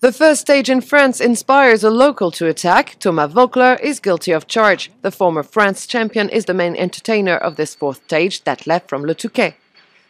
The first stage in France inspires a local to attack. Thomas Voeckler is guilty of charge. The former France champion is the main entertainer of this fourth stage that left from Le Touquet.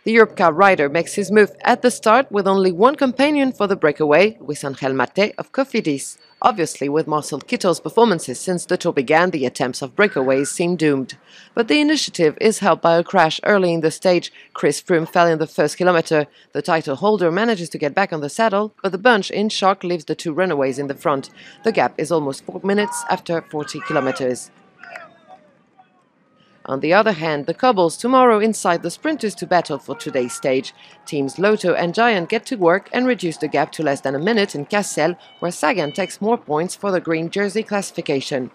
The Europcar rider makes his move at the start with only one companion for the breakaway, Luis Angel Mate of Cofidis. Obviously, with Marcel Kittel's performances since the tour began, the attempts of breakaways seem doomed. But the initiative is helped by a crash early in the stage. Chris Froome fell in the first kilometer. The title holder manages to get back on the saddle, but the bunch in shock leaves the two runaways in the front. The gap is almost 4 minutes after 40 kilometers. On the other hand, the cobbles tomorrow incite the sprinters to battle for today's stage. Teams Lotto and Giant get to work and reduce the gap to less than a minute in Cassel, where Sagan takes more points for the green jersey classification.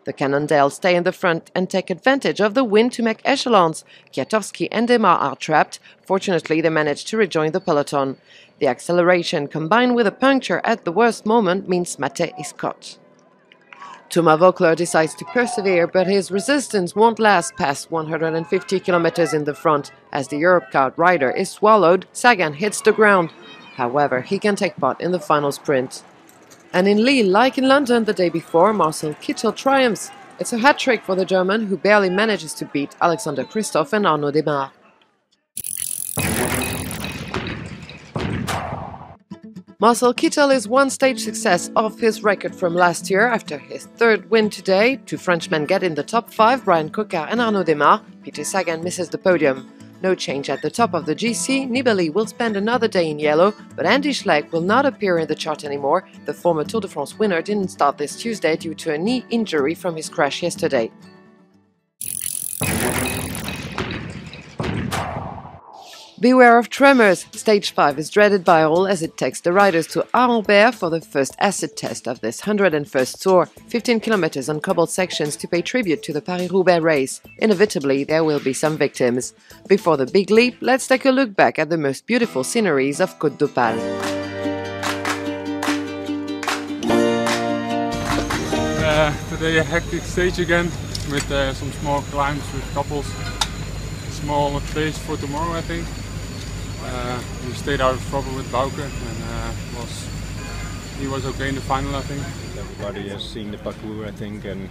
The Cannondales stay in the front and take advantage of the wind to make echelons. Kwiatkowski and Demar are trapped. Fortunately, they manage to rejoin the peloton. The acceleration combined with a puncture at the worst moment means Mate is caught. Thomas Voeckler decides to persevere, but his resistance won't last past 150 kilometers in the front. As the Europcar rider is swallowed, Sagan hits the ground. However, he can take part in the final sprint. And in Lille, like in London the day before, Marcel Kittel triumphs. It's a hat-trick for the German, who barely manages to beat Alexander Kristoff and Arnaud Démare. Marcel Kittel is one stage success off his record from last year after his third win today. Two Frenchmen get in the top 5, Brian Coquard and Arnaud Démare. Peter Sagan misses the podium. No change at the top of the GC. Nibali will spend another day in yellow, but Andy Schleck will not appear in the chart anymore. The former Tour de France winner didn't start this Tuesday due to a knee injury from his crash yesterday. Beware of tremors. Stage 5 is dreaded by all as it takes the riders to Arambert for the first acid test of this 101st tour, 15 kilometers on cobbled sections to pay tribute to the Paris-Roubaix race. Inevitably, there will be some victims. Before the big leap, let's take a look back at the most beautiful sceneries of Côte d'Opale. Today a hectic stage again with some small climbs with couples. Small pace for tomorrow, I think. We stayed out of trouble with Bauke, and he was okay in the final, I think. Everybody has seen the parcours, I think, and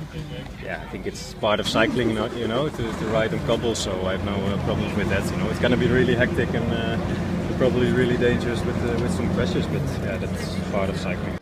yeah, I think it's part of cycling, you know, to ride on cobbles. So I have no problems with that. You know, it's gonna be really hectic and probably really dangerous with some crashes, but yeah, that's part of cycling.